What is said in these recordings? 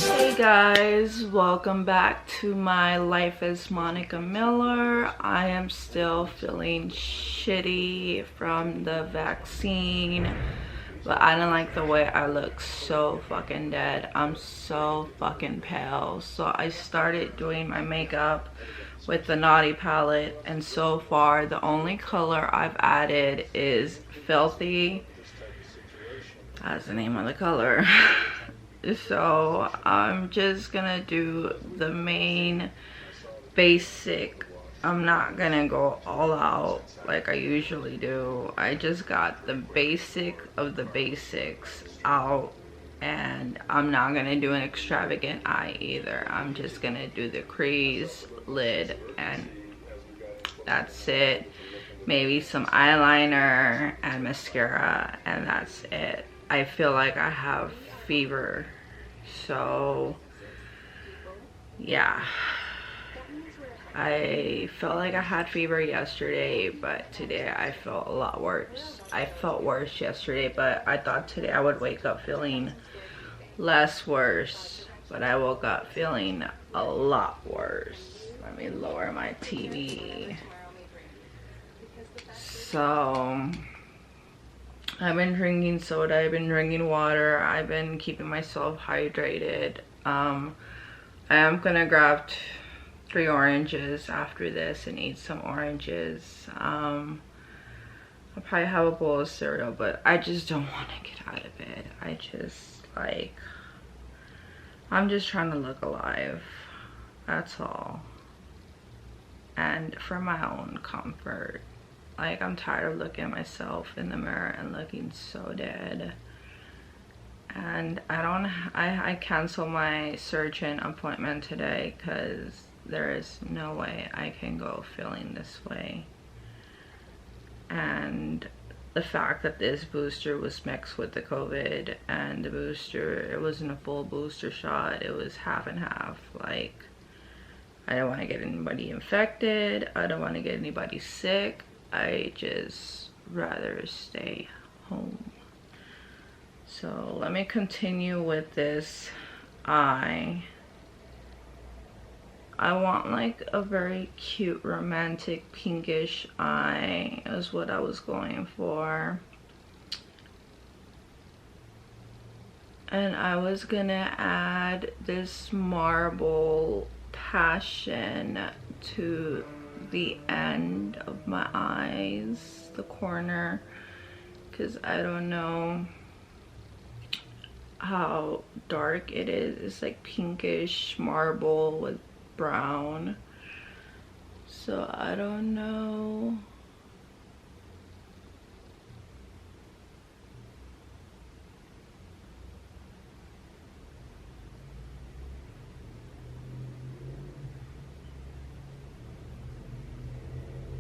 Hey guys, welcome back to my Life as Monica Miller. I am still feeling shitty from the vaccine, but I don't like the way I look so fucking dead. I'm so fucking pale. So I started doing my makeup with the Naughty palette, and so far the only color I've added is Filthy. That's the name of the color. So I'm just gonna do the main basic. I'm not gonna go all out like I usually do. I just got the basic of the basics out, and I'm not gonna do an extravagant eye either. I'm just gonna do the crease, lid, and that's it. Maybe some eyeliner and mascara, and that's it. I feel like I have fever, so yeah. I felt like I had fever yesterday, but today I felt a lot worse. I felt worse yesterday, but I thought today I would wake up feeling less worse, but I woke up feeling a lot worse. Let me lower my TV. So I've been drinking soda, I've been drinking water, I've been keeping myself hydrated. I am gonna grab 3 oranges after this and eat some oranges. I'll probably have a bowl of cereal, but I just don't want to get out of bed. I'm just trying to look alive, that's all. And for my own comfort. Like, I'm tired of looking at myself in the mirror and looking so dead. And I canceled my surgeon appointment today because there is no way I can go feeling this way. And the fact that this booster was mixed with the COVID, and the booster, it wasn't a full booster shot, it was half and half. Like, I don't want to get anybody infected, I don't want to get anybody sick. I just rather stay home. So let me continue with this eye. I want like a very cute romantic pinkish eye is what I was going for. And I was gonna add this marble passion to the end of my eyes, the corner, because I don't know how dark it is. It's like pinkish marble with brown, so I don't know.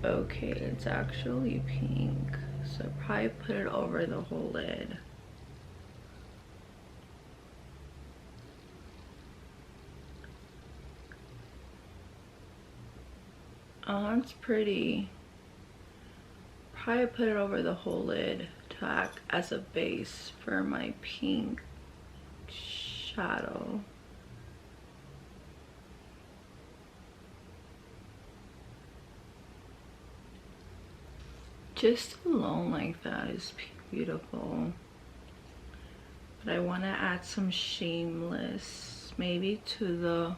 Okay, it's actually pink, so probably put it over the whole lid. Oh, that's pretty. Probably put it over the whole lid to act as a base for my pink shadow. Just alone like that is beautiful. But I want to add some Shameless maybe to the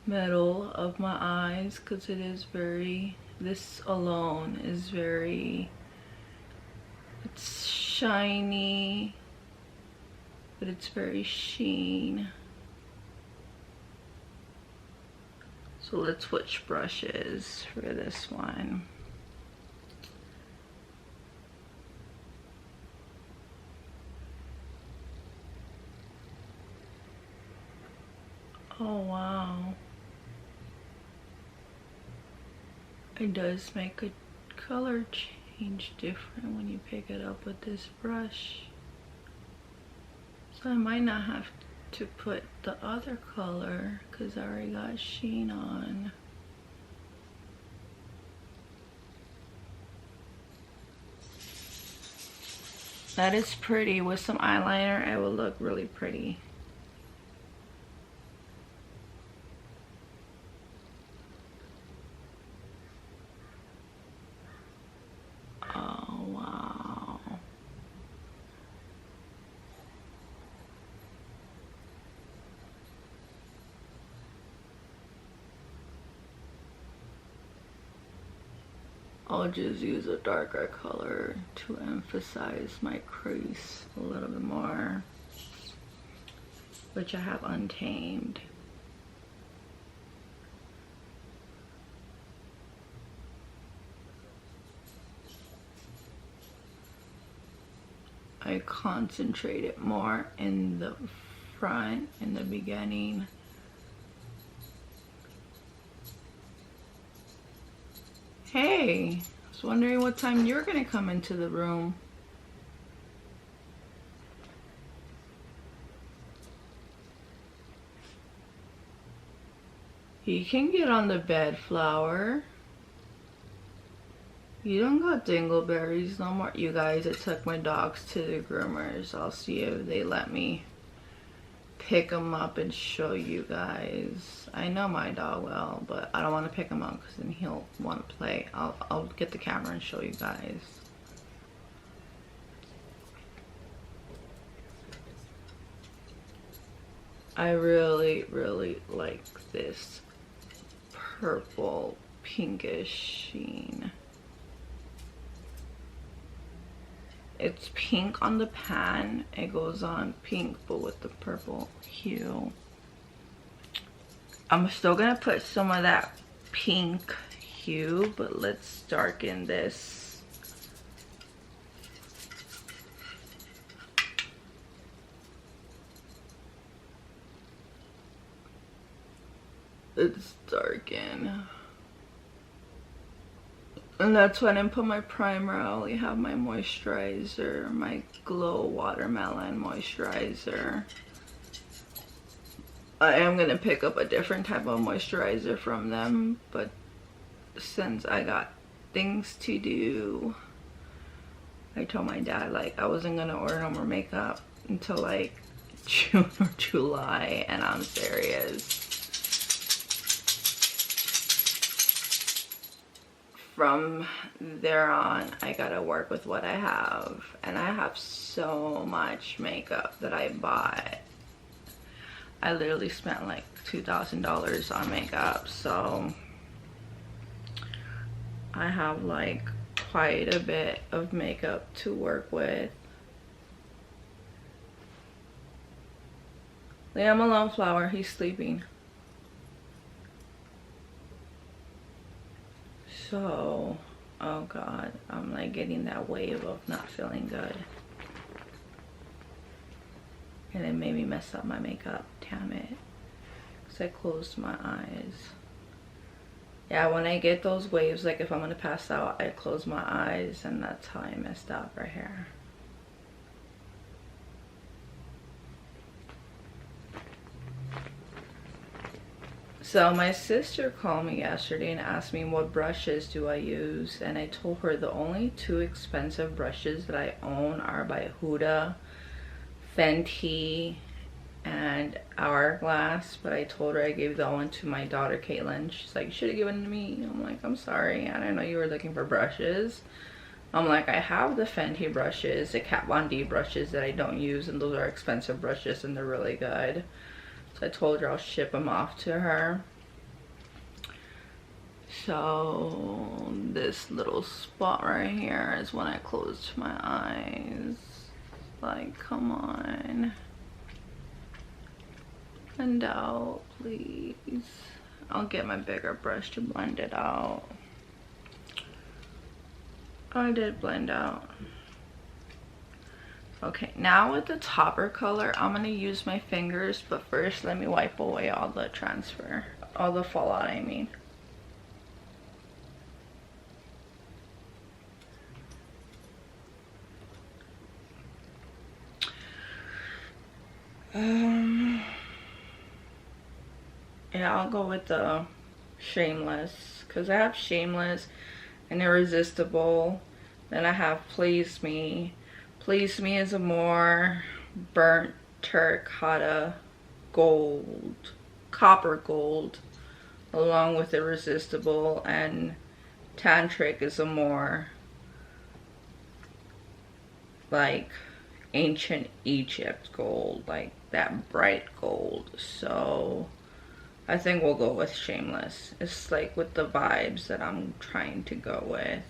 middle of my eyes, because it is very, this alone is very, it's shiny, but it's very sheen. So let's switch brushes for this one. Oh wow. It does make a color change different when you pick it up with this brush. So I might not have to put the other color because I already got sheen on. That is pretty. With some eyeliner, it will look really pretty. Oh, wow. I'll just use a darker color to emphasize my crease a little bit more, which I have untamed. I concentrate it more in the front in the beginning. Hey, I was wondering what time you're gonna come into the room. You can get on the bed, Flower. You don't got dingleberries no more. You guys, I took my dogs to the groomers. I'll see if they let me pick them up and show you guys. I know my dog will, but I don't want to pick him up because then he'll want to play. I'll get the camera and show you guys. I really, really like this purple pinkish sheen. It's pink on the pan. It goes on pink, but with the purple hue. I'm still gonna put some of that pink hue, but let's darken this. It's darken. And that's when I put my primer. I only have my moisturizer, my Glow Watermelon Moisturizer. I am gonna pick up a different type of moisturizer from them, but since I got things to do, I told my dad like I wasn't gonna order no more makeup until like June or July, and I'm serious. From there on, I gotta work with what I have, and I have so much makeup that I bought. I literally spent like $2,000 on makeup, so I have like quite a bit of makeup to work with. Leave him alone, Flower. He's sleeping. So, oh god, I'm like getting that wave of not feeling good. And it made me mess up my makeup, damn it. Because I closed my eyes. Yeah, when I get those waves, like if I'm gonna pass out, I close my eyes, and that's how I messed up right here. So my sister called me yesterday and asked me what brushes do I use, and I told her the only two expensive brushes that I own are by Huda, Fenty, and Hourglass. But I told her I gave that one to my daughter Caitlin. She's like, you should have given it to me. I'm like, I'm sorry, I didn't know you were looking for brushes. I'm like, I have the Fenty brushes, the Kat Von D brushes that I don't use, and those are expensive brushes and they're really good. So I told her I'll ship them off to her. So this little spot right here is when I closed my eyes. Like, come on. Blend out, please. I'll get my bigger brush to blend it out. I did blend out. Okay, now with the topper color, I'm gonna use my fingers, but first let me wipe away all the transfer, all the fallout, I mean. Yeah, I'll go with the Shameless, because I have Shameless and Irresistible. Then I have Please Me. Please Me is a more burnt terracotta gold, copper gold, along with Irresistible, and Tantric is a more like ancient Egypt gold, like that bright gold. So I think we'll go with Shameless. It's like with the vibes that I'm trying to go with.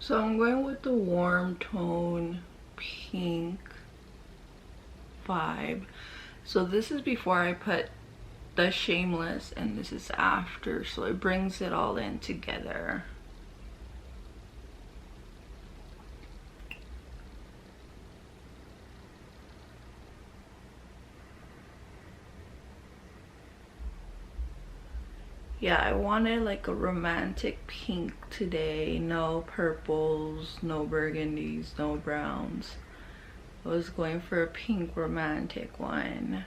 So I'm going with the warm tone pink vibe. So this is before I put the Shameless, and this is after, so it brings it all in together. Yeah, I wanted like a romantic pink today. No purples, no burgundies, no browns. I was going for a pink romantic one.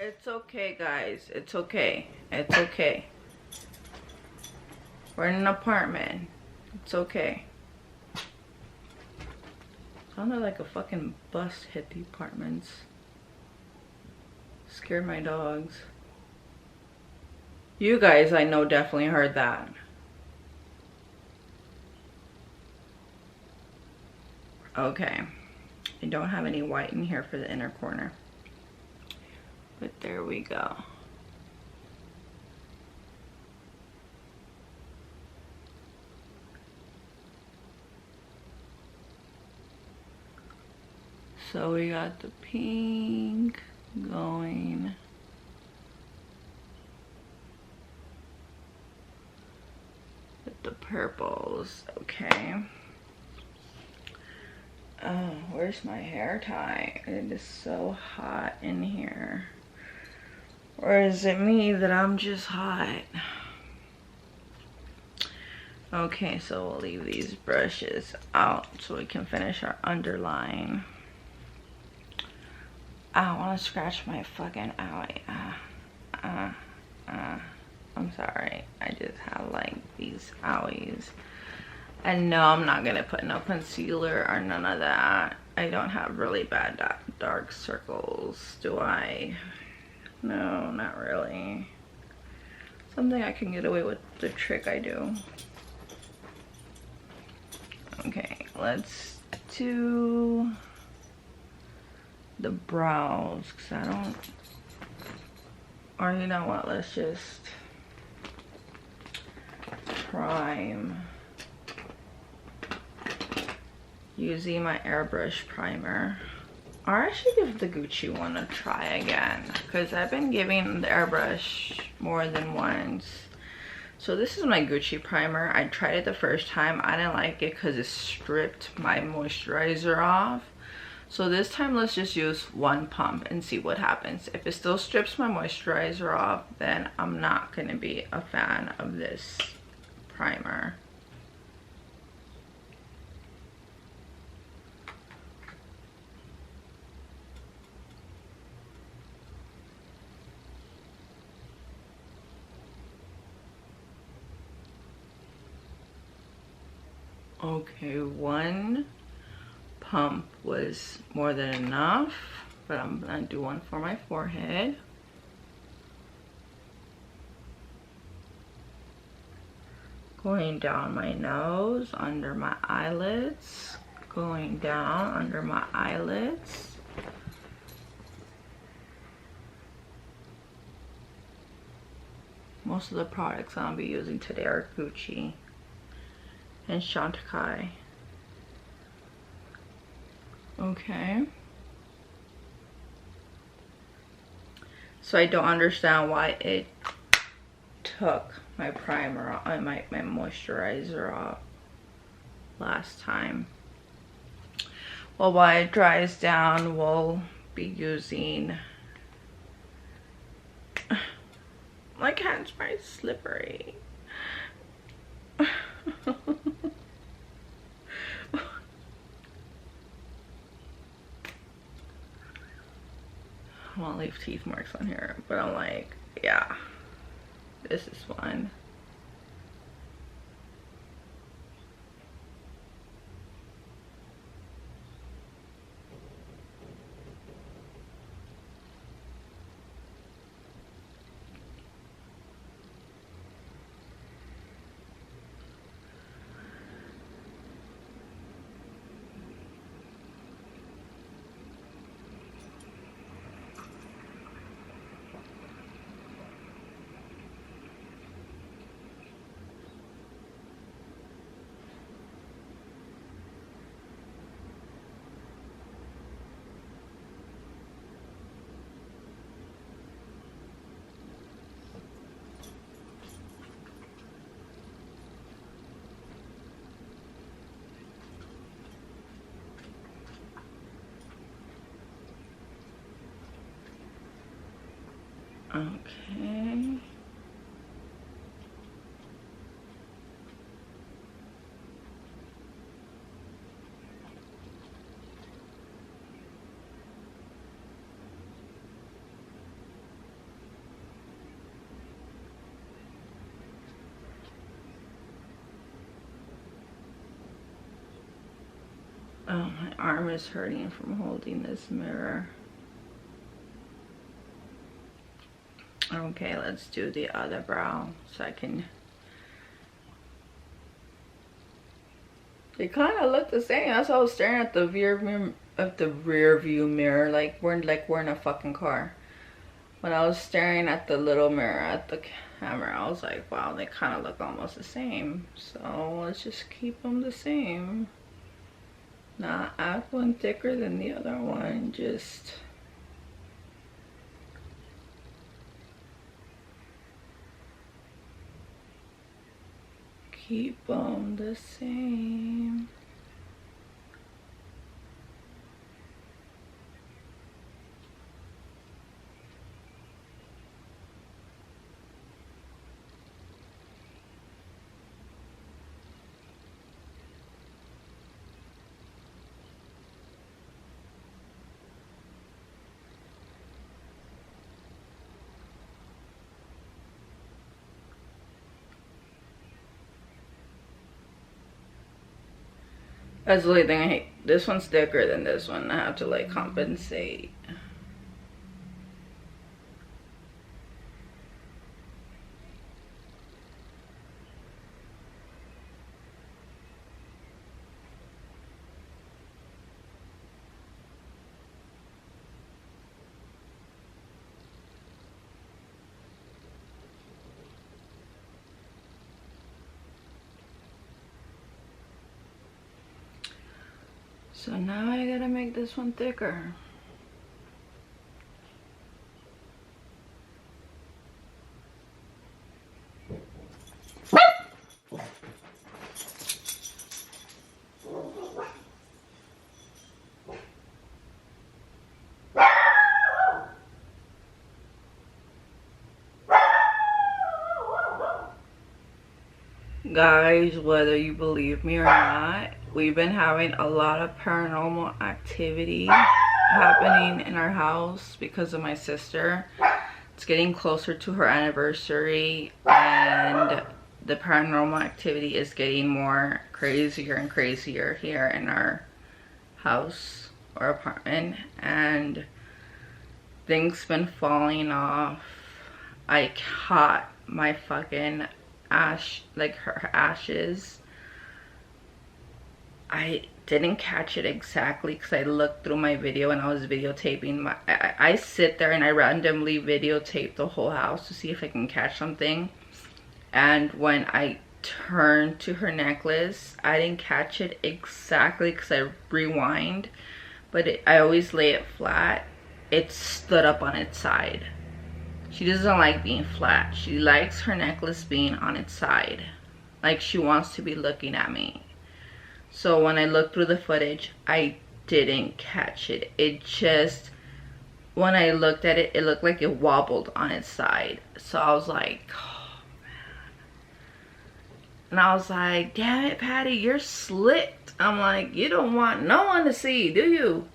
It's okay, guys. It's okay. It's okay. We're in an apartment. It's okay. Sounded like a fucking bus hit the apartments. Scared my dogs. You guys, I know, definitely heard that. Okay. I don't have any white in here for the inner corner. But there we go. So we got the pink going. With the purples, okay. Oh, where's my hair tie? It is so hot in here. Or is it me that I'm just hot? Okay, so we'll leave these brushes out so we can finish our underline. I want to scratch my fucking owie. I'm sorry. I just have like these owies. And no, I'm not gonna put no concealer or none of that. I don't have really bad dark circles, do I? No, not really. Something I can get away with the trick I do. Okay, let's do the brows, because I don't, or you know what, let's just prime using my airbrush primer. Or I should give the Gucci one a try again, because I've been giving the airbrush more than once. So this is my Gucci primer. I tried it the first time. I didn't like it because it stripped my moisturizer off. So this time let's just use one pump and see what happens. If it still strips my moisturizer off, then I'm not going to be a fan of this primer. Okay, one pump was more than enough, but I'm gonna do one for my forehead. Going down my nose, under my eyelids, going down under my eyelids. Most of the products I'll be using today are Gucci and Chantecaille. Okay. So I don't understand why it took my primer and my moisturizer off last time. Well, while it dries down, we'll be using, my hand's very slippery. I won't leave teeth marks on here, but I'm like, yeah, this is fun. Okay. Oh, my arm is hurting from holding this mirror. Okay, let's do the other brow so I can. They kind of look the same. That's why I was staring at the rear view mirror like we're in a fucking car. When I was staring at the little mirror at the camera, I was like, wow, they kind of look almost the same. So let's just keep them the same. Not add one thicker than the other one, just keep them the same. That's the only thing I hate. This one's thicker than this one. I have to like compensate. So now I gotta make this one thicker. Guys, whether you believe me or not, we've been having a lot of paranormal activity happening in our house because of my sister. It's getting closer to her anniversary and the paranormal activity is getting more crazier and crazier here in our house or apartment, and things been falling off. I caught my fucking ash, like her ashes. I didn't catch it exactly because I looked through my video and I was videotaping my I sit there and I randomly videotape the whole house to see if I can catch something. And when I turned to her necklace, I didn't catch it exactly because I rewind, but I always lay it flat. It stood up on its side. She doesn't like being flat. She likes her necklace being on its side, like she wants to be looking at me. So when I looked through the footage, I didn't catch it. It just, when I looked at it, it looked like it wobbled on its side. So I was like, oh man. And I was like, damn it, Patty, you're slicked. I'm like, you don't want no one to see, do you?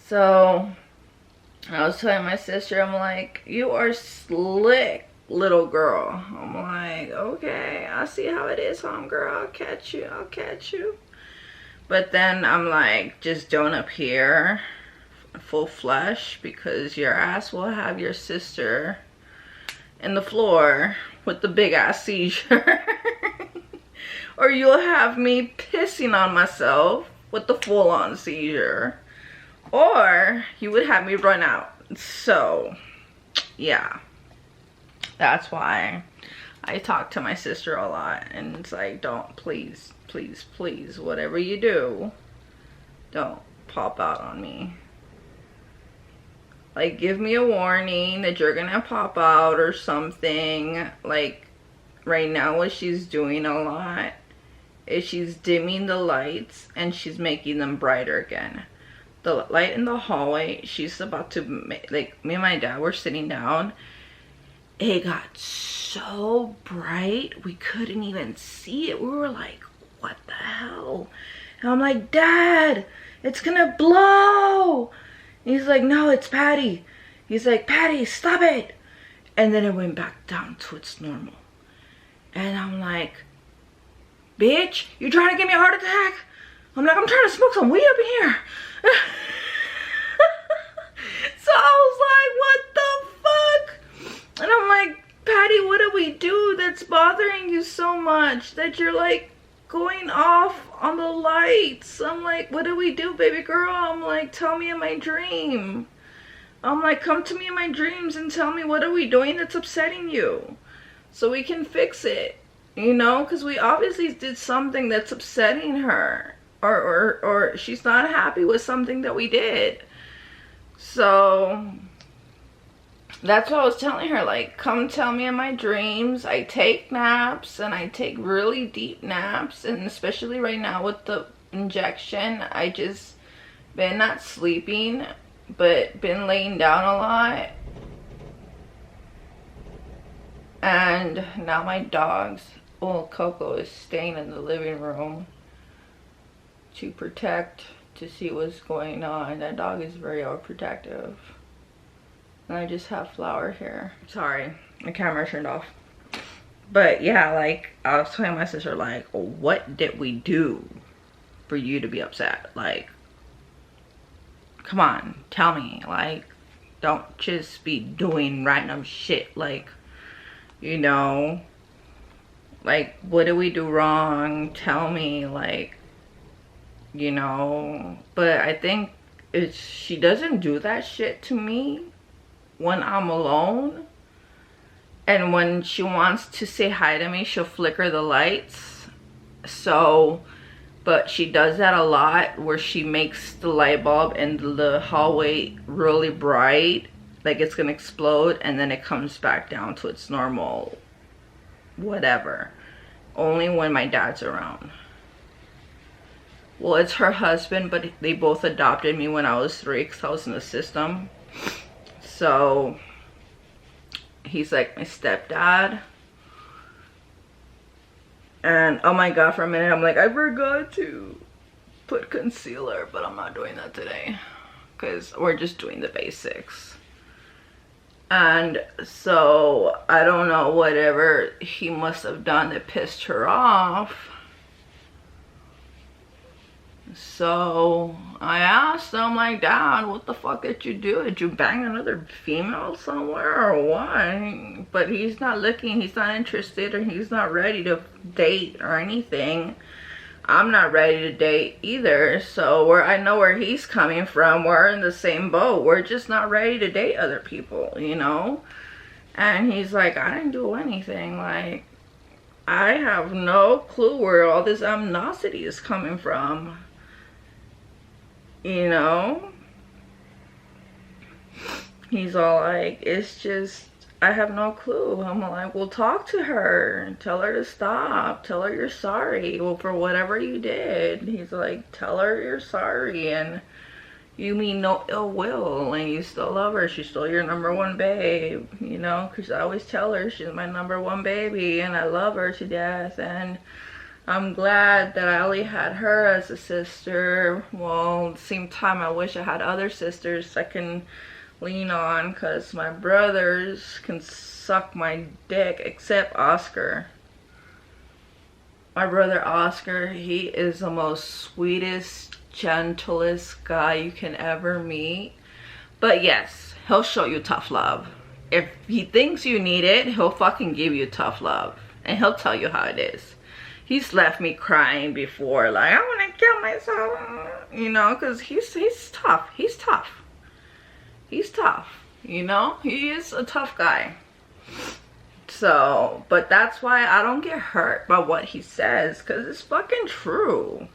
So I was telling my sister, I'm like, you are slick, little girl. I'm like, okay, I see how it is, homegirl. I'll catch you, I'll catch you. But then I'm like, just don't appear full flesh, because your ass will have your sister in the floor with the big ass seizure. Or you'll have me pissing on myself with the full on seizure. Or you would have me run out. So yeah, that's why I talk to my sister a lot, and it's like, don't, please, please, please, whatever you do, don't pop out on me. Like, give me a warning that you're gonna pop out or something. Like right now, what she's doing a lot is she's dimming the lights and she's making them brighter again. The light in the hallway, she's about to make, like, me and my dad were sitting down, it got so bright we couldn't even see it. We were like, what the hell? And I'm like, Dad, it's gonna blow. And he's like, no, it's Patty. He's like, Patty, stop it. And then it went back down to its normal. And I'm like, bitch, you trying to give me a heart attack? I'm like, I'm trying to smoke some weed up in here. So I was like, what the fuck? And I'm like, Patty, what do we do that's bothering you so much that you're like going off on the lights? I'm like, what do we do, baby girl? I'm like, tell me in my dream. I'm like, come to me in my dreams and tell me, what are we doing that's upsetting you, so we can fix it, you know? Because we obviously did something that's upsetting her, or she's not happy with something that we did. So that's what I was telling her, like, come tell me in my dreams. I take naps, and I take really deep naps, and especially right now with the injection, I just been not sleeping, but been laying down a lot. And now my dogs, well, Coco is staying in the living room to protect, to see what's going on. That dog is very overprotective. And I just have Flower here. Sorry, my camera turned off. But yeah, like, I was telling my sister, like, what did we do for you to be upset? Like, come on, tell me. Like, don't just be doing random shit. Like, you know, like, what did we do wrong? Tell me, like, you know. But I think it's, she doesn't do that shit to me when I'm alone. And when she wants to say hi to me, she'll flicker the lights. So, but she does that a lot, where she makes the light bulb in the hallway really bright, like it's gonna explode, and then it comes back down to its normal whatever. Only when my dad's around. Well, it's her husband, but they both adopted me when I was 3 because I was in the system. So he's like my stepdad. And oh my god, for a minute I'm like, I forgot to put concealer, but I'm not doing that today because we're just doing the basics. And so I don't know, whatever he must have done that pissed her off. So I asked him, like, Dad, what the fuck did you do? Did you bang another female somewhere or what? But he's not looking, he's not interested, or he's not ready to date or anything. I'm not ready to date either. So I know where he's coming from. We're in the same boat. We're just not ready to date other people, you know? And he's like, I didn't do anything. Like, I have no clue where all this animosity is coming from. You know? He's all like, it's just, I have no clue. I'm like, well, talk to her. Tell her to stop. Tell her you're sorry. Well, for whatever you did. He's like, tell her you're sorry and you mean no ill will and you still love her. She's still your number one babe, you know? Because I always tell her she's my number one baby and I love her to death. And I'm glad that I only had her as a sister. Well, at the same time, I wish I had other sisters I can lean on, because my brothers can suck my dick, except Oscar. My brother Oscar, he is the most sweetest, gentlest guy you can ever meet. But yes, he'll show you tough love. If he thinks you need it, he'll fucking give you tough love. And he'll tell you how it is. He's left me crying before, like, I want to kill myself, you know, because he's tough. He's tough. He's tough, you know? He is a tough guy. So, but that's why I don't get hurt by what he says, because it's fucking true.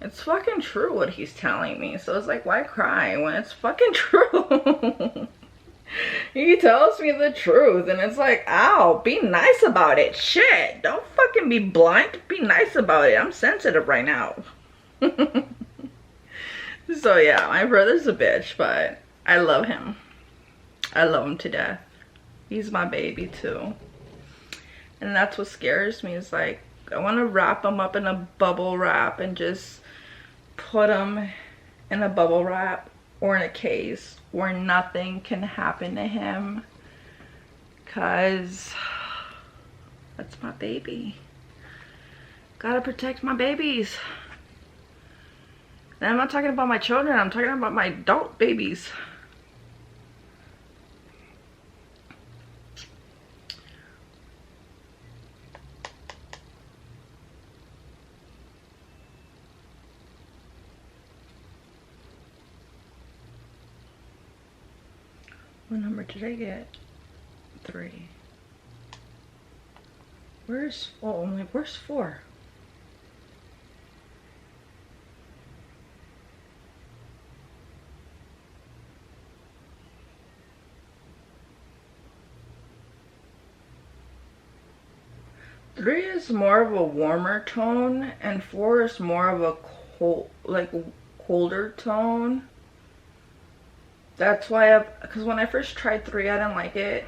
It's fucking true what he's telling me. So it's like, why cry when it's fucking true? He tells me the truth and it's like, ow, be nice about it. Shit, don't fucking be blunt. Be nice about it. I'm sensitive right now. So yeah, my brother's a bitch, but I love him. I love him to death. He's my baby too. And that's what scares me, is like, I want to wrap him up in a bubble wrap and just put him in a bubble wrap or in a case where nothing can happen to him, because that's my baby. Gotta protect my babies. And I'm not talking about my children, I'm talking about my adult babies. What number did I get? 3. Where's, oh, I'm like, where's 4? Three is more of a warmer tone, and 4 is more of a cold, like colder tone. That's why because when I first tried 3, I didn't like it.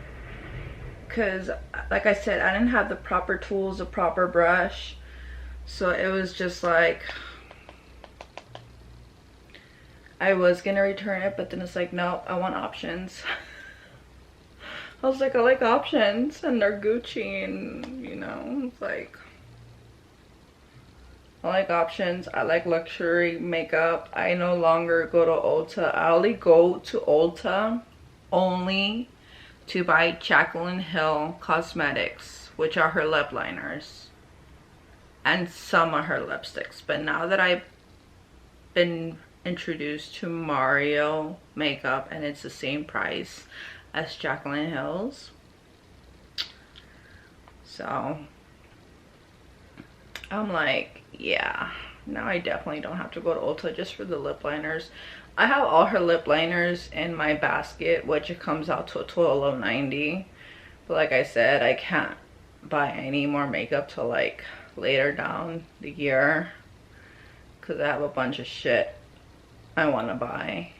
Because, like I said, I didn't have the proper tools, the proper brush. So it was just like, I was gonna return it, but then it's like, no, I want options. I was like, I like options, and they're Gucci, and you know, it's like, I like options. I like luxury makeup. I no longer go to Ulta. I only go to Ulta only to buy Jaclyn Hill cosmetics, which are her lip liners and some of her lipsticks. But now that I've been introduced to Mario makeup, and it's the same price as Jaclyn Hill's, so I'm like, yeah, now I definitely don't have to go to Ulta just for the lip liners. I have all her lip liners in my basket, which it comes out to a total of $90. But like I said, I can't buy any more makeup till like later down the year, because I have a bunch of shit I want to buy.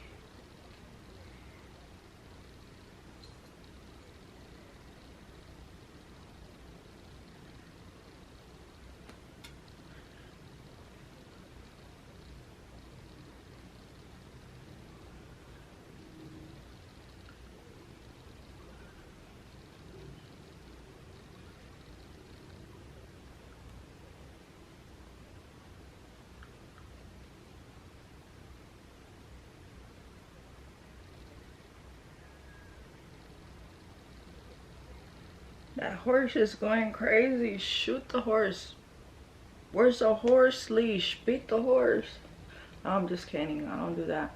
That horse is going crazy. Shoot the horse. Where's the horse leash? Beat the horse. No, I'm just kidding. I don't do that.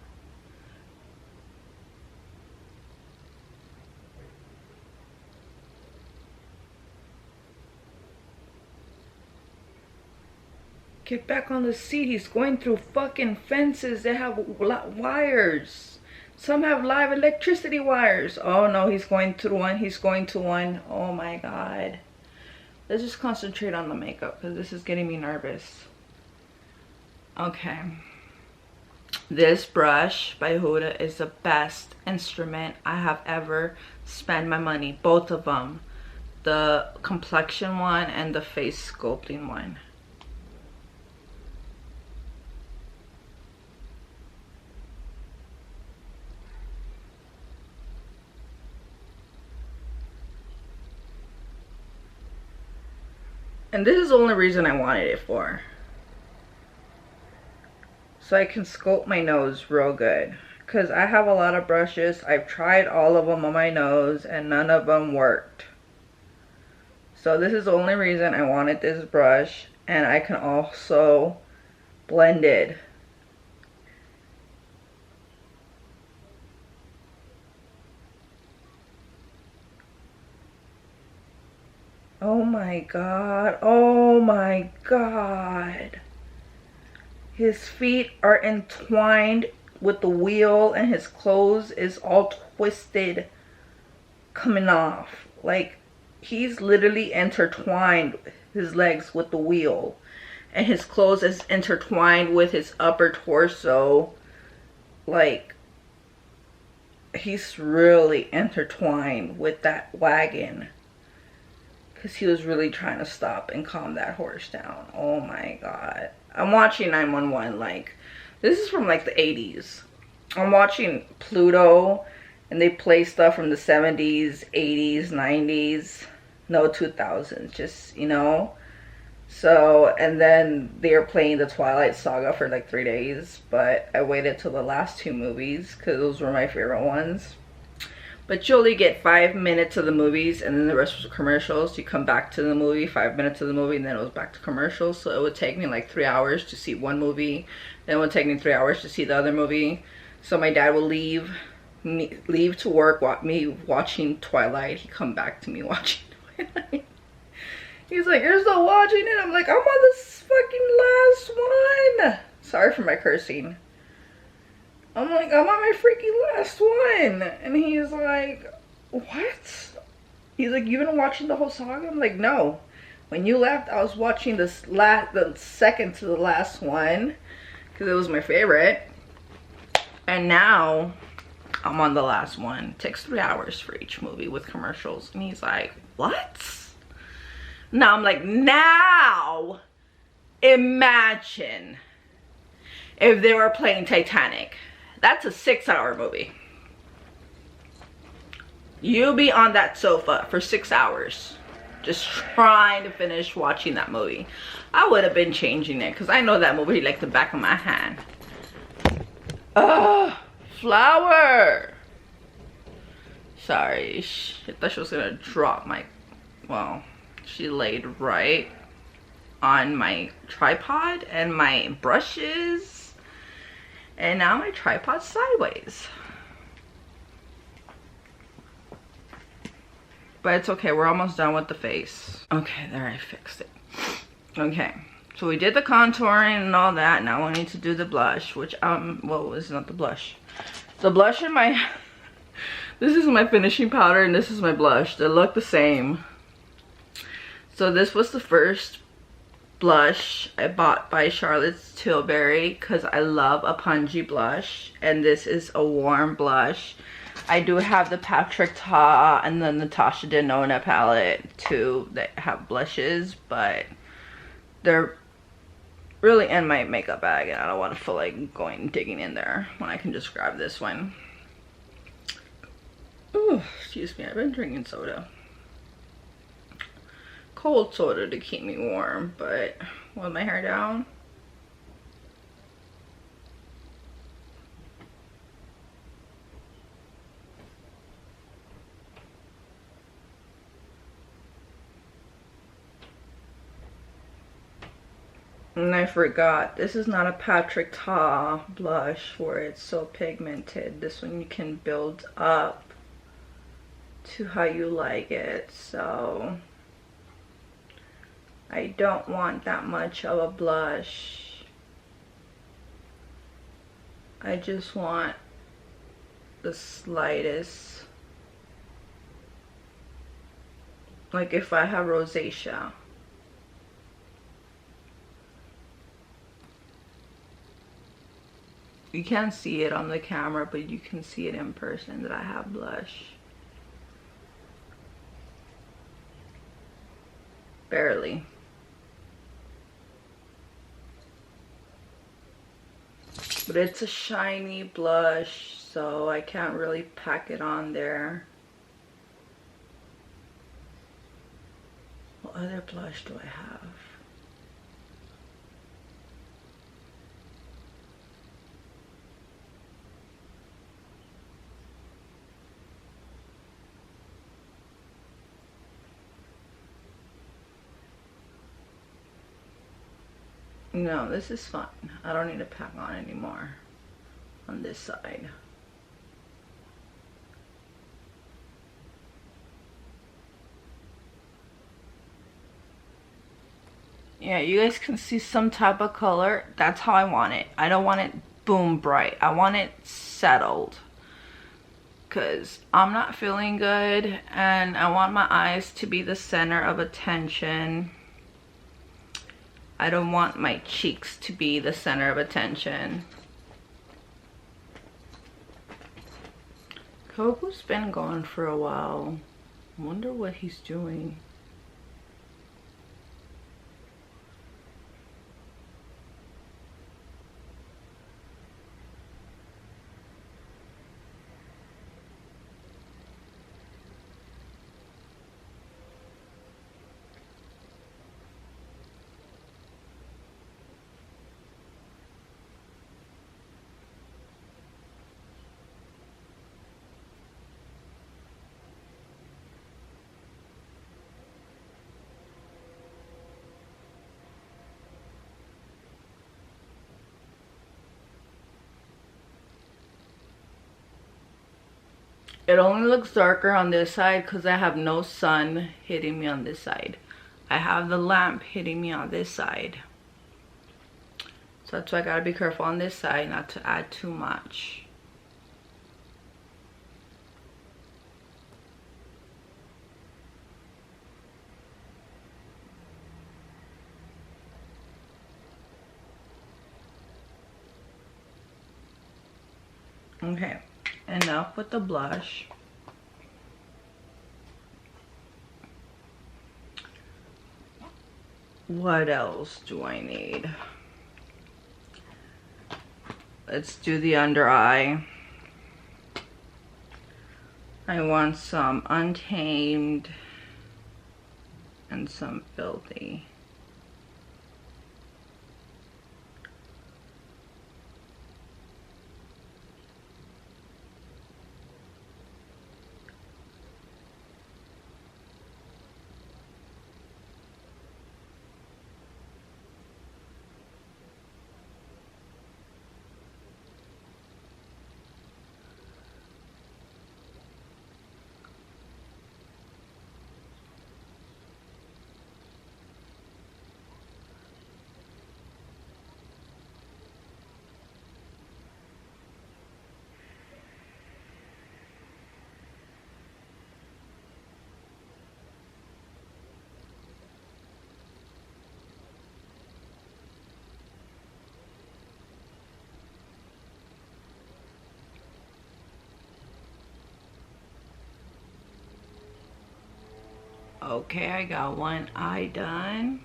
Get back on the seat. He's going through fucking fences. They have wires. Some have live electricity wires. Oh no, he's going through one. He's going to one. Oh my god. Let's just concentrate on the makeup because this is getting me nervous. Okay. This brush by Huda is the best instrument I have ever spent my money. Both of them. The complexion one and the face sculpting one. And this is the only reason I wanted it for. So I can sculpt my nose real good. Because I have a lot of brushes. I've tried all of them on my nose and none of them worked. So this is the only reason I wanted this brush. And I can also blend it. Oh my god. Oh my god. His feet are entwined with the wheel and his clothes is all twisted coming off. Like he's literally intertwined his legs with the wheel. And his clothes is intertwined with his upper torso. Like he's really intertwined with that wagon. Because he was really trying to stop and calm that horse down. Oh my god. I'm watching 911. Like, this is from like the 80s. I'm watching Pluto. And they play stuff from the 70s, 80s, 90s. No, 2000s. Just, you know. So, and then they were playing the Twilight Saga for like 3 days. But I waited till the last 2 movies. Because those were my favorite ones. But you only get 5 minutes of the movies and then the rest was commercials. You come back to the movie, 5 minutes of the movie, and then it was back to commercials. So it would take me like 3 hours to see one movie. Then it would take me 3 hours to see the other movie. So my dad would leave to work, me watching Twilight. He'd come back to me watching Twilight. He's like, you're still watching it? I'm like, I'm on this fucking last one. Sorry for my cursing. I'm like, I'm on my freaking last one. And he's like, what? He's like, you've been watching the whole saga? I'm like, no. When you left, I was watching the second to the last one. Because it was my favorite. And now, I'm on the last one. It takes 3 hours for each movie with commercials. And he's like, what? Now I'm like, now, imagine if they were playing Titanic. That's a 6-hour movie. You'll be on that sofa for 6 hours. Just trying to finish watching that movie. I would have been changing it. Because I know that movie like the back of my hand. Ugh. Flower. Sorry. I thought she was going to drop my... Well, she laid right on my tripod. And my brushes. And now my tripod's sideways. But it's okay, we're almost done with the face. Okay, there, I fixed it. Okay, so we did the contouring and all that. Now we need to do the blush, which, well, it's not the blush. The blush in my, this is my finishing powder and this is my blush. They look the same. So this was the first blush I bought by Charlotte's Tilbury because I love a pungy blush, and this is a warm blush. I do have the Patrick Ta and the Natasha Denona palette too that have blushes, but they're really in my makeup bag and I don't want to feel like going digging in there when I can just grab this one. Ooh, excuse me, I've been drinking soda. Cold soda to keep me warm, but with my hair down. And I forgot, this is not a Patrick Ta blush where it's so pigmented. This one you can build up to how you like it. So I don't want that much of a blush. I just want the slightest. Like if I have rosacea. You can't see it on the camera, but you can see it in person that I have blush. Barely. But it's a shiny blush, so I can't really pack it on there. What other blush do I have? No, this is fine. I don't need to pack on anymore on this side. Yeah, you guys can see some type of color. That's how I want it. I don't want it boom bright. I want it settled. Because I'm not feeling good and I want my eyes to be the center of attention. I don't want my cheeks to be the center of attention. Kobu's been gone for a while. I wonder what he's doing. It only looks darker on this side because I have no sun hitting me on this side. I have the lamp hitting me on this side. So that's why I gotta be careful on this side not to add too much. Okay, enough with the blush. What else do I need? Let's do the under eye. I want some Untamed and some Filthy. Okay, I got one eye done.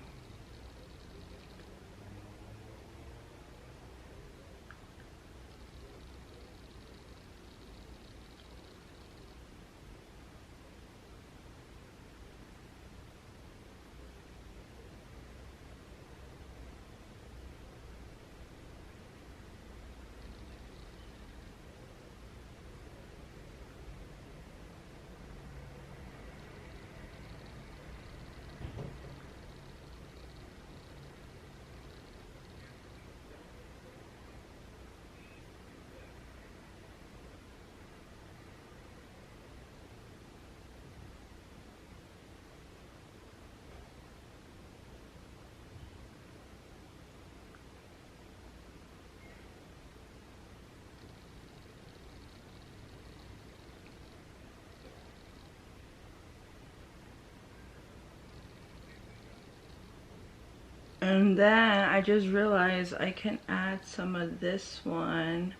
And then I just realized I can add some of this one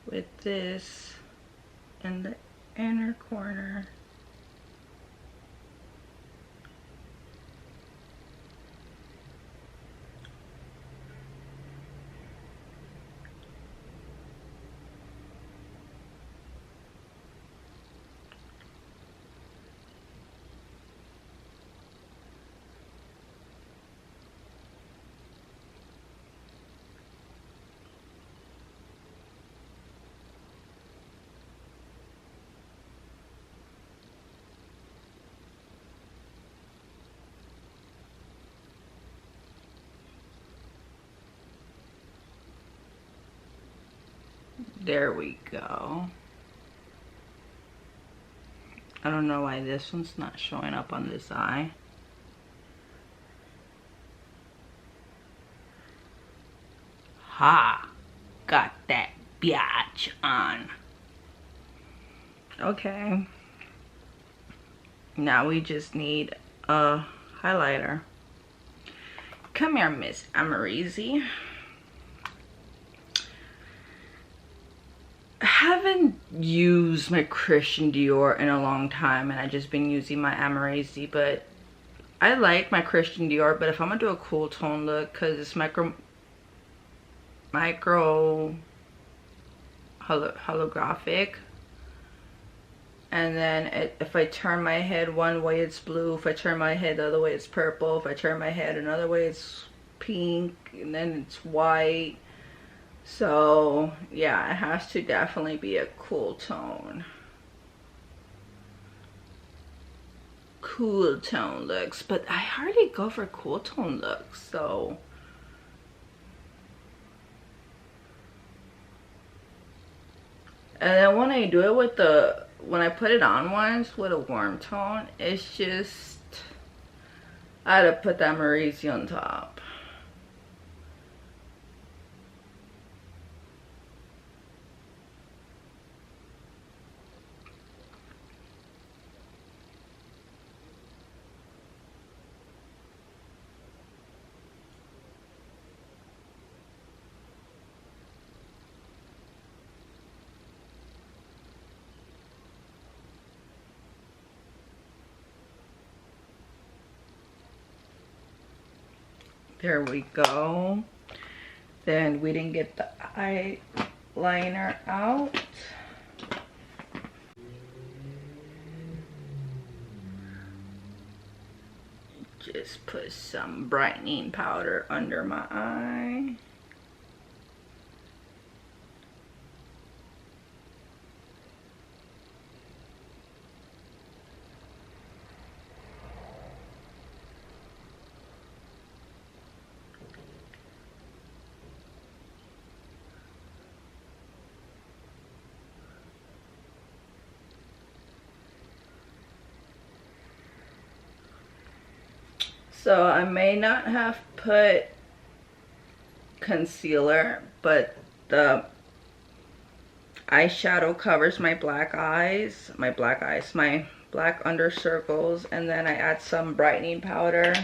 with this in the inner corner. There we go. I don't know why this one's not showing up on this eye. Ha! Got that biatch on. Okay. Now we just need a highlighter. Come here, Miss Amarizi. I haven't used my Christian Dior in a long time, and I've just been using my Amarizi, but I like my Christian Dior. But if I'm gonna do a cool tone look, because it's micro holographic, and then if I turn my head one way it's blue, if I turn my head the other way it's purple, if I turn my head another way it's pink, and then it's white. So yeah, it has to definitely be a cool tone. Cool tone looks, but I hardly go for cool tone looks, so and then when I do it with when I put it on once with a warm tone, it's just, I had to put that Marisi on top. There we go. Then we didn't get the eyeliner out. Just put some brightening powder under my eye. So I may not have put concealer, but the eyeshadow covers my black eyes, my black under circles, and then I add some brightening powder.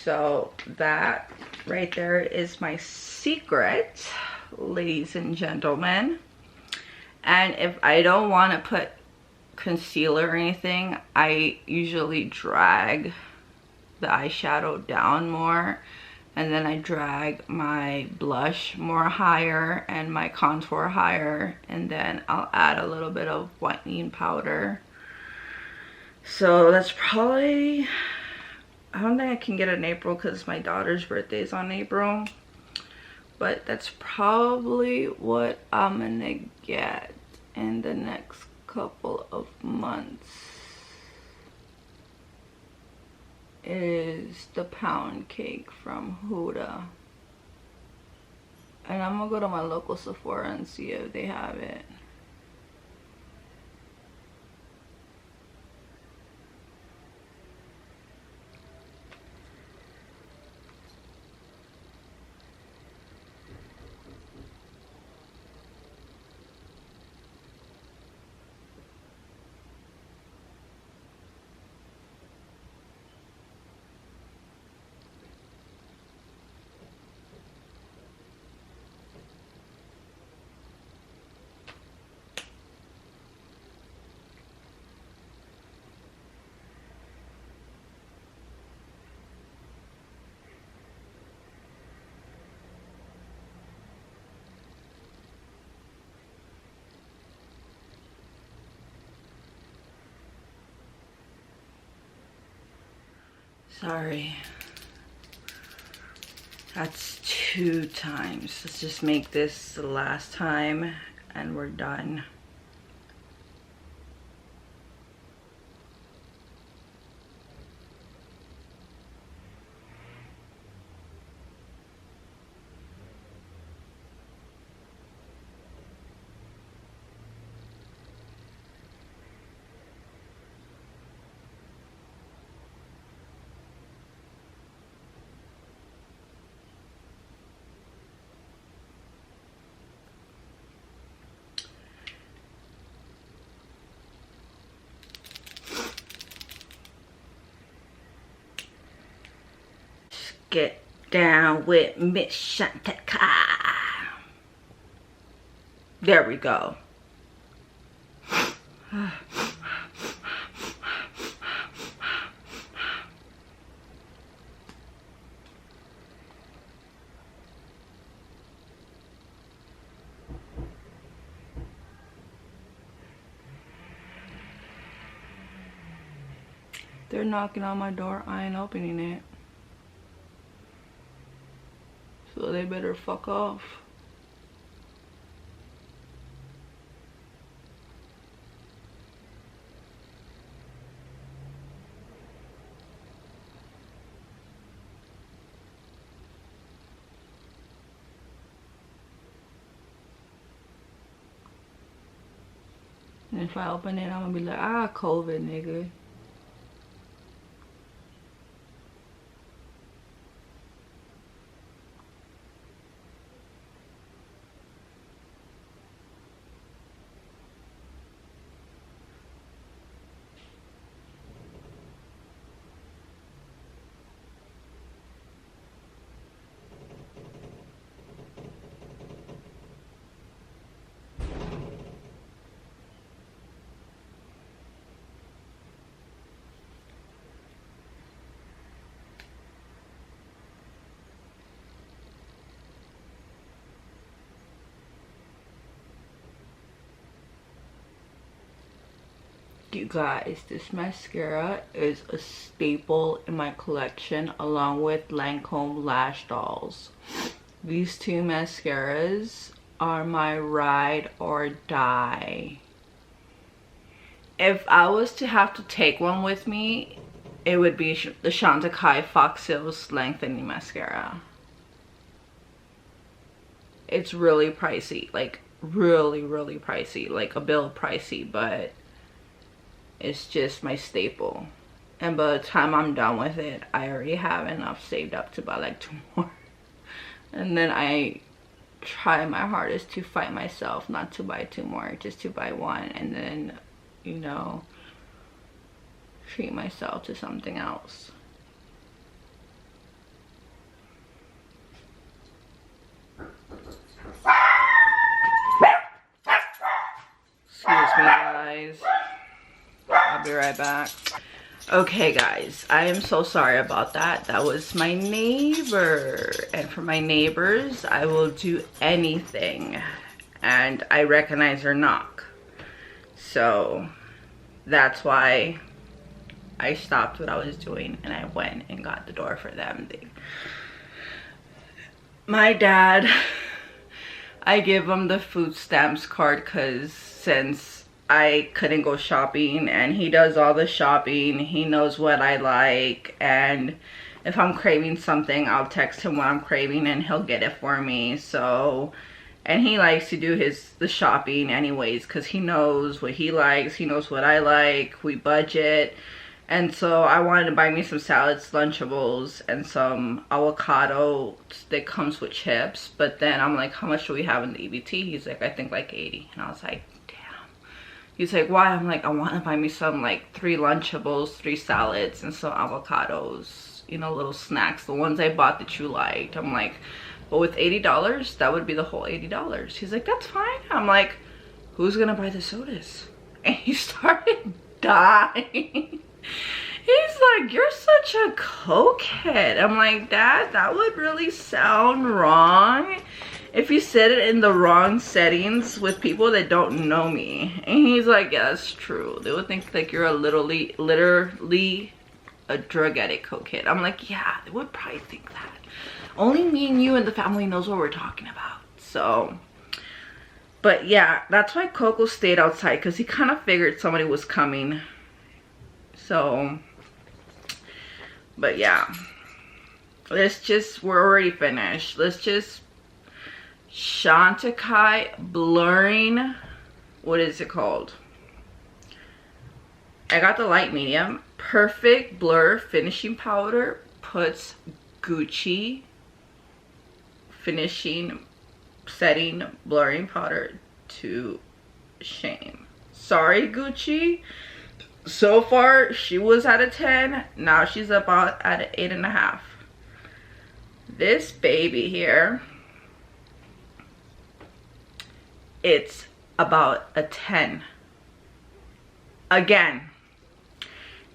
So that right there is my secret, ladies and gentlemen. And if I don't want to put concealer or anything, I usually drag the eyeshadow down more, and then I drag my blush more higher and my contour higher, and then I'll add a little bit of whitening powder. So that's probably, I don't think I can get it in April because my daughter's birthday is on April, but that's probably what I'm gonna get in the next couple of months. Is the pound cake from Huda, and I'm gonna go to my local Sephora and see if they have it. Sorry. That's 2 times. Let's just make this the last time and we're done. Get down with Miss Shantaka. There we go. They're knocking on my door. I ain't opening it. So they better fuck off. And if I open it, I'm gonna be like, ah, COVID, nigga. You guys, this mascara is a staple in my collection along with Lancome Lash Dolls. These 2 mascaras are my ride or die. If I was to have to take one with me, it would be the Chantecaille Fox Hills Lengthening Mascara. It's really pricey, like really pricey, like a bill pricey, but it's just my staple. And by the time I'm done with it, I already have enough saved up to buy like 2 more. And then I try my hardest to fight myself not to buy 2 more, just to buy 1, and then, you know, treat myself to something else. Excuse me, guys. I'll be right back. Okay, guys, I am so sorry about that. That was my neighbor. And for my neighbors, I will do anything. And I recognize her knock. So that's why I stopped what I was doing and I went and got the door for them. My dad, I give him the food stamps card because since I couldn't go shopping and he does all the shopping, he knows what I like, and if I'm craving something, I'll text him what I'm craving and he'll get it for me. So, and he likes to do the shopping anyways because he knows what he likes, he knows what I like, we budget. And so I wanted to buy me some salads, Lunchables, and some avocado that comes with chips. But then I'm like, how much do we have in the EBT? He's like, I think like 80. And I was like, he's like, why? I'm like, I want to buy me some like 3 Lunchables, 3 salads, and some avocados, you know, little snacks, the ones I bought that you liked. I'm like, but with $80, that would be the whole $80. He's like, that's fine. I'm like, who's gonna buy the sodas? And he started dying. He's like, you're such a cokehead. I'm like, Dad, that would really sound wrong if you said it in the wrong settings with people that don't know me. And he's like, yeah, that's true. They would think like you're a literally a drug addict cokehead. I'm like, yeah, they would probably think that. Only me and you and the family knows what we're talking about. So, but yeah, that's why Coco stayed outside, because he kind of figured somebody was coming. So, but yeah, we're already finished. Let's just Chantecaille blurring, what is it called? I got the light medium. Perfect Blur finishing powder puts Gucci finishing setting blurring powder to shame. Sorry, Gucci. So far she was at a 10. Now she's about at an 8.5. This baby here, it's about a 10. Again,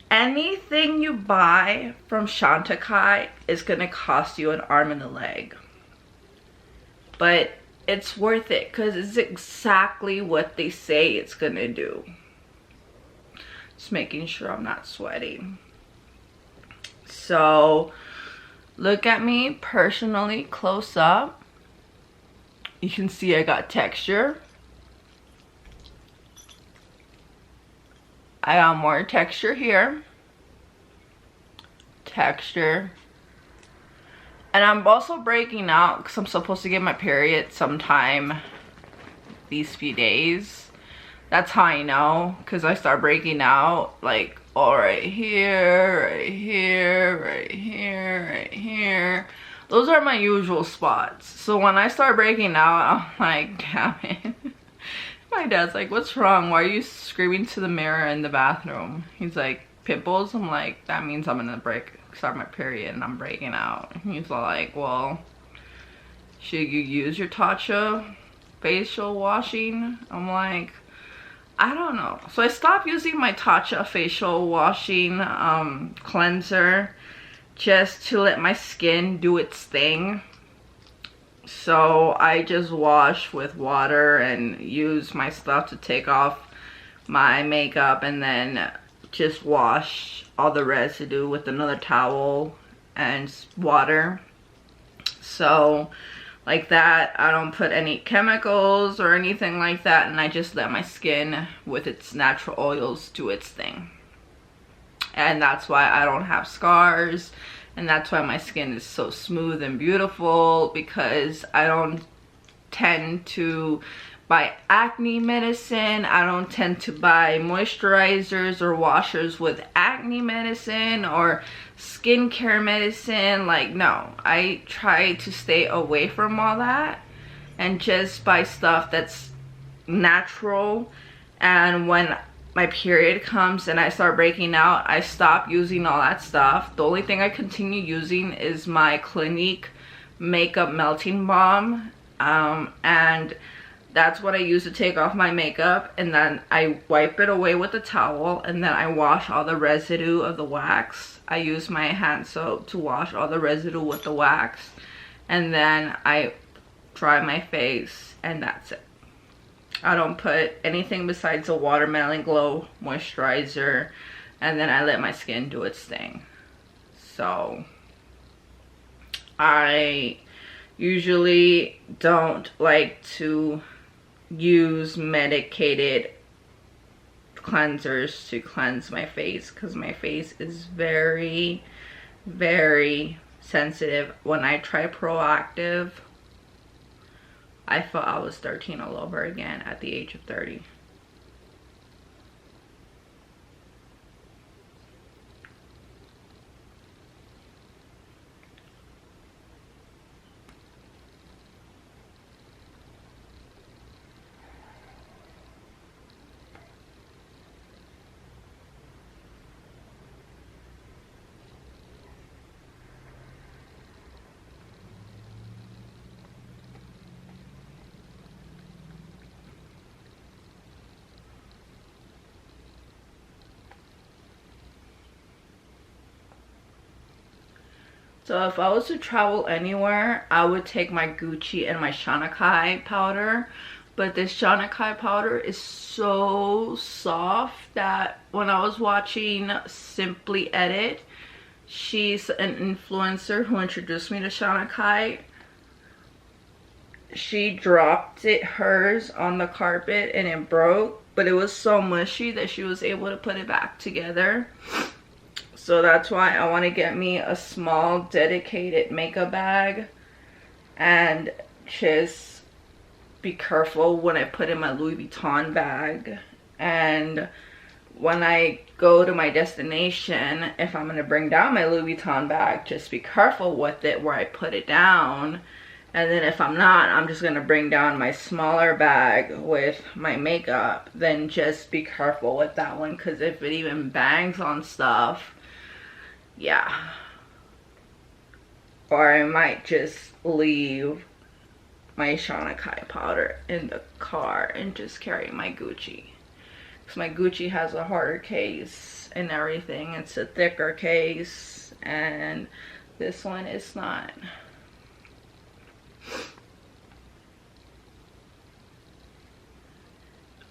anything you buy from Chantecaille is gonna cost you an arm and a leg, but it's worth it because it's exactly what they say it's gonna do. Just making sure I'm not sweating. So look at me personally close up. You can see I got texture. I got more texture here. Texture. And I'm also breaking out because I'm supposed to get my period sometime these few days. That's how I know, because I start breaking out like all right here, right here, right here, right here. Those are my usual spots. So when I start breaking out, I'm like, damn it. My dad's like, what's wrong? Why are you screaming to the mirror in the bathroom? He's like, pimples? I'm like, that means I'm gonna start my period and I'm breaking out. He's like, well, should you use your Tatcha facial washing? I'm like, I don't know. So I stopped using my Tatcha facial washing cleanser just to let my skin do its thing. So I just wash with water and use my stuff to take off my makeup, and then just wash all the residue with another towel and water. So like that, I don't put any chemicals or anything like that, and I just let my skin with its natural oils do its thing. And that's why I don't have scars, and that's why my skin is so smooth and beautiful, because I don't tend to buy acne medicine. I don't tend to buy moisturizers or washers with acne medicine or skincare medicine. Like, no, I try to stay away from all that and just buy stuff that's natural. And when my period comes and I start breaking out, I stop using all that stuff. The only thing I continue using is my Clinique makeup melting balm, and that's what I use to take off my makeup, and then I wipe it away with a towel, and then I wash all the residue of the wax. I use my hand soap to wash all the residue with the wax, and then I dry my face, and that's it. I don't put anything besides a Watermelon Glow moisturizer, and then I let my skin do its thing. So I usually don't like to use medicated cleansers to cleanse my face, because my face is very, very sensitive. When I try Proactive, I felt I was 13 all over again at the age of 30. So if I was to travel anywhere, I would take my Gucci and my Chantecaille powder. But this Shanakai powder is so soft that when I was watching Simply Edit, she's an influencer who introduced me to Shanakai. She dropped hers on the carpet and it broke, but it was so mushy that she was able to put it back together. So that's why I want to get me a small dedicated makeup bag and just be careful when I put in my Louis Vuitton bag. And when I go to my destination, if I'm going to bring down my Louis Vuitton bag, just be careful with it where I put it down. And then if I'm not, I'm just going to bring down my smaller bag with my makeup. Then just be careful with that one, because if it even bangs on stuff, yeah. Or I might just leave my Shanakai powder in the car and just carry my Gucci. Because my Gucci has a harder case and everything. It's a thicker case, and this one is not.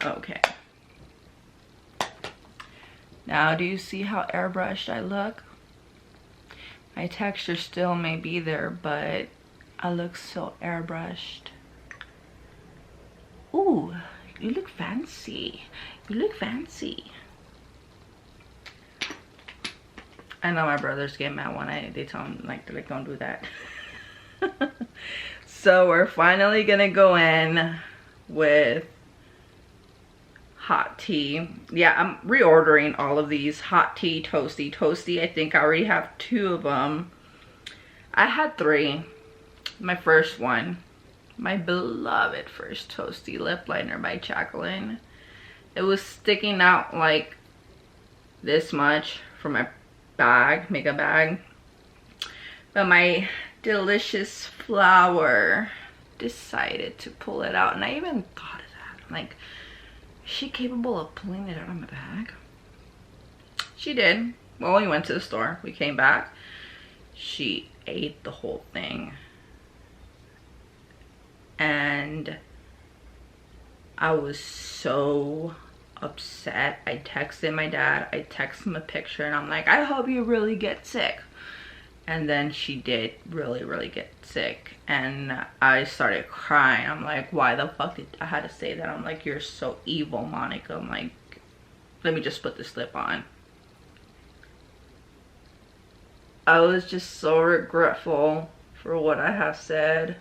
Okay. Now, do you see how airbrushed I look? My texture still may be there, but I look so airbrushed. Ooh, you look fancy. You look fancy. I know my brothers get mad when they tell them like don't do that. So we're finally gonna go in with hot tea. Yeah, I'm reordering all of these. Hot tea, toasty, toasty. I think I already have 2 of them. I had 3. My first one, my beloved first toasty lip liner by Jacqueline. It was sticking out like this much from my bag, makeup bag. But my delicious flower decided to pull it out, and I even thought of that. I'm like, is she capable of pulling it out of my bag? She did. Well, we went to the store. We came back. She ate the whole thing. And I was so upset. I texted my dad. I texted him a picture, and I'm like, I hope you really get sick. And then she did really get sick, and I started crying. I'm like, why the fuck did I had to say that? I'm like, you're so evil, Monica. I'm like, let me just put this lip on. I was just so regretful for what I have said.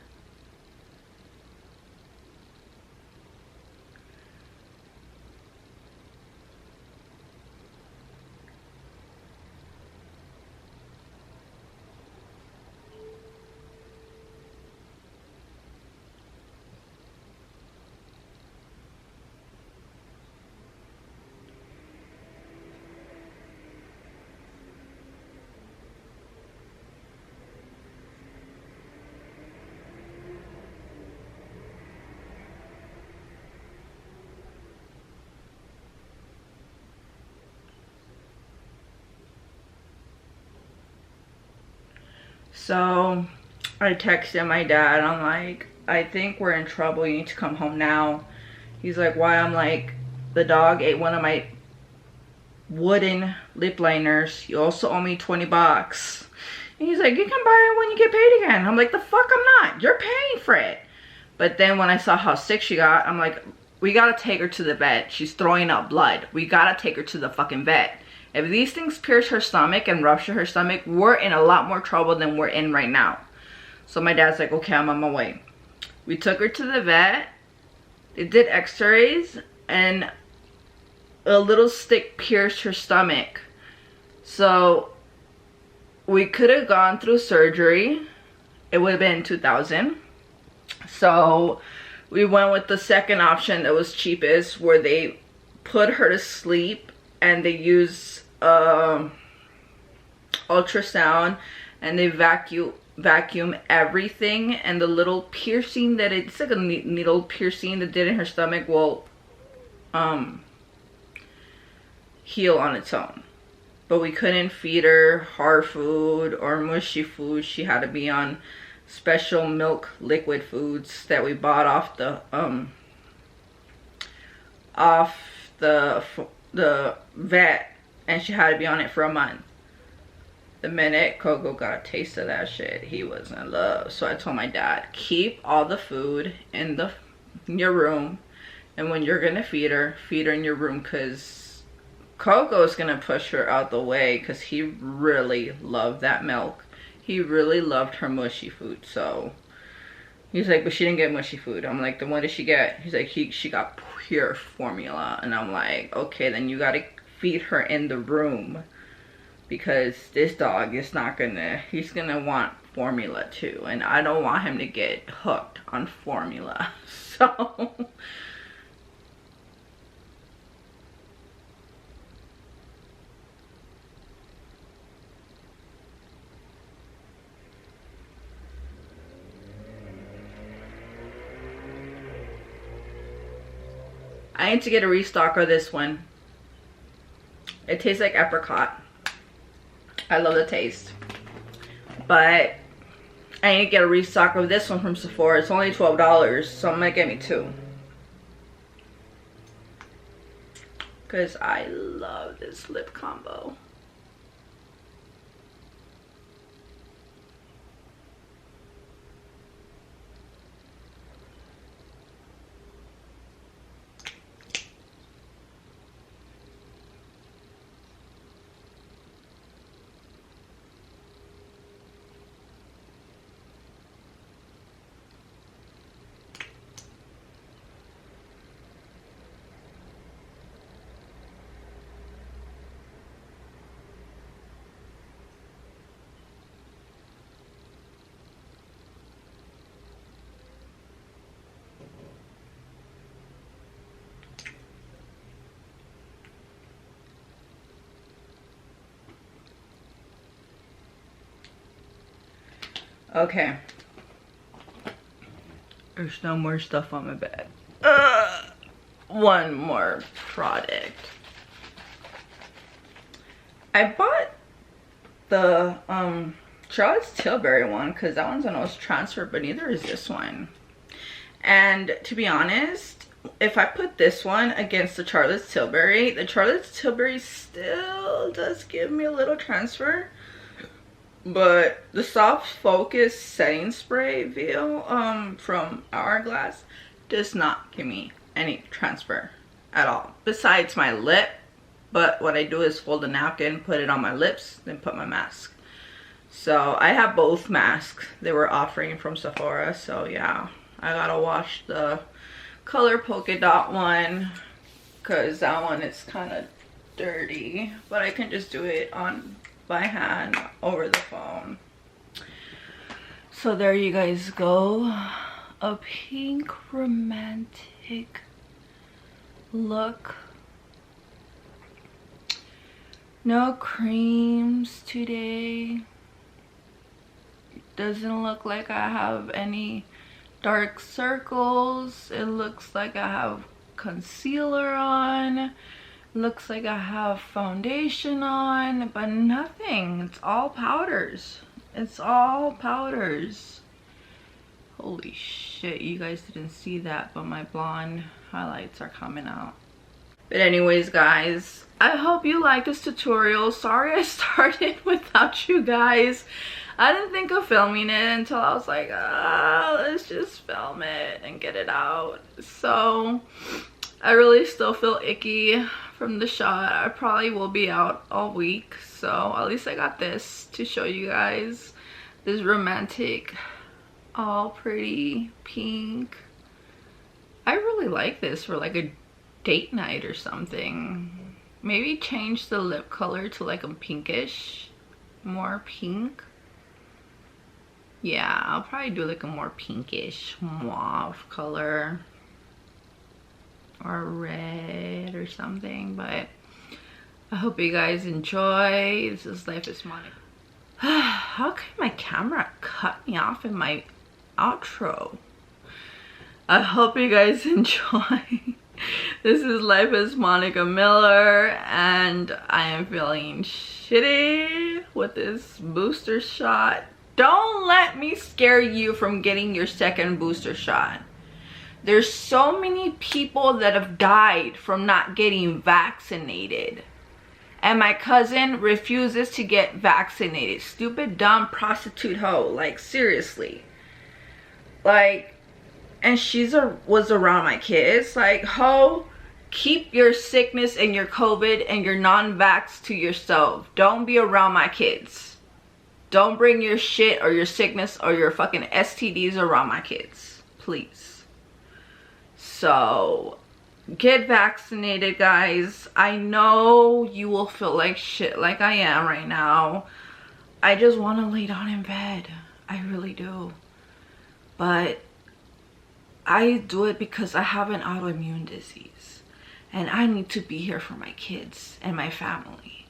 So I texted my dad. I'm like, I think we're in trouble. You need to come home now. He's like, why? I'm like, the dog ate one of my wooden lip liners. You also owe me 20 bucks. And he's like, you can buy it when you get paid again. I'm like, the fuck I'm not. You're paying for it. But then when I saw how sick she got, I'm like, we gotta take her to the vet. She's throwing up blood. We gotta take her to the fucking vet. If these things pierce her stomach and rupture her stomach, we're in a lot more trouble than we're in right now. So my dad's like, okay, I'm on my way. We took her to the vet. They did x-rays, and a little stick pierced her stomach. So we could have gone through surgery. It would have been $2,000. So we went with the second option that was cheapest, where they put her to sleep and they use ultrasound, and they vacuum everything, and the little piercing that it's like a needle piercing that did in her stomach will heal on its own. But we couldn't feed her hard food or mushy food. She had to be on special milk liquid foods that we bought off the off the vet, and she had to be on it for a month. The minute Coco got a taste of that shit, he was in love. So I told my dad, keep all the food in your room, and when you're gonna feed her in your room, because Coco's gonna push her out the way, because he really loved that milk. He really loved her mushy food. So he's like, but she didn't get mushy food. I'm like, then what did she get? He's like, she got pure formula. And I'm like, okay, then you gotta feed her in the room, because this dog is not gonna, he's gonna want formula too, and I don't want him to get hooked on formula. So I need to get a restock of this one. It tastes like apricot. I love the taste. But I need to get a restock of this one from Sephora. It's only $12, so I'm gonna get me 2. Because I love this lip combo. Okay. There's no more stuff on my bed. One more product. I bought the Charlotte's Tilbury one because that one's a nose transfer, but neither is this one. And to be honest, if I put this one against the Charlotte's Tilbury still does give me a little transfer. But the Soft Focus setting spray Veil from Hourglass does not give me any transfer at all, besides my lip. But what I do is fold a napkin, put it on my lips, then put my mask. So I have both masks they were offering from Sephora. So yeah, I gotta wash the color polka dot one because that one is kind of dirty, but I can just do it on by hand over the phone. So there you guys go, a pink romantic look. No creams today. Doesn't look like I have any dark circles. It looks like I have concealer on. Looks like I have foundation on, but nothing. It's all powders. It's all powders. Holy shit, you guys didn't see that, but my blonde highlights are coming out. But anyways, guys, I hope you like this tutorial. Sorry I started without you guys. I didn't think of filming it until I was like, let's just film it and get it out. So I really still feel icky from the shot. I probably will be out all week, so at least I got this to show you guys. This romantic, all pretty pink. I really like this for like a date night or something. Maybe change the lip color to like a pinkish, more pink. Yeah, I'll probably do like a more pinkish mauve color or red or something. But I hope you guys enjoy. This is Life is Monica. How can my camera cut me off in my outro? I hope you guys enjoy. This is Life is Monica Miller, and I am feeling shitty with this booster shot. Don't let me scare you from getting your second booster shot. There's so many people that have died from not getting vaccinated. And my cousin refuses to get vaccinated. Stupid, dumb prostitute hoe. Like, seriously. Like, and was around my kids. Like, ho, keep your sickness and your COVID and your non-vax to yourself. Don't be around my kids. Don't bring your shit or your sickness or your fucking STDs around my kids. Please. So, get vaccinated, guys. I know you will feel like shit like I am right now. I just want to lay down in bed. I really do. But I do it because I have an autoimmune disease. And I need to be here for my kids and my family.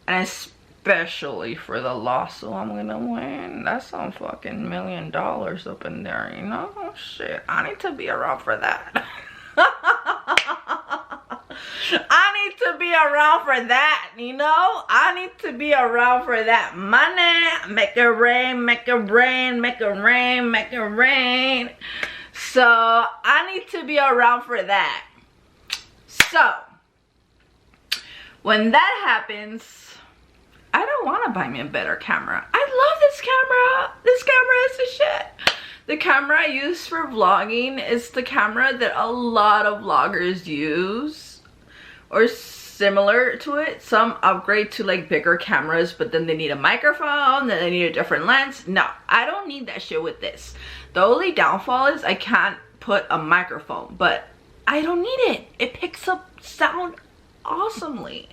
And especially for the lawsuit I'm gonna win. That's some fucking $1 million up in there, you know? Oh, shit, I need to be around for that. I need to be around for that, you know? I need to be around for that money. Make it rain, make it rain, make it rain, make it rain. So, I need to be around for that. So, when that happens, I don't want to buy me a better camera. I love this camera. This camera is the shit. The camera I use for vlogging is the camera that a lot of vloggers use or similar to it. Some upgrade to like bigger cameras, but then they need a microphone, then they need a different lens. No, I don't need that shit with this. The only downfall is I can't put a microphone, but I don't need it. It picks up sound awesomely.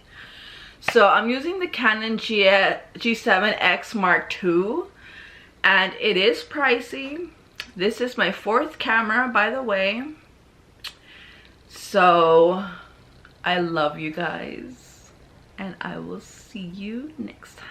So I'm using the Canon G7X Mark II, and it is pricey. This is my 4th camera, by the way. So I love you guys, and I will see you next time.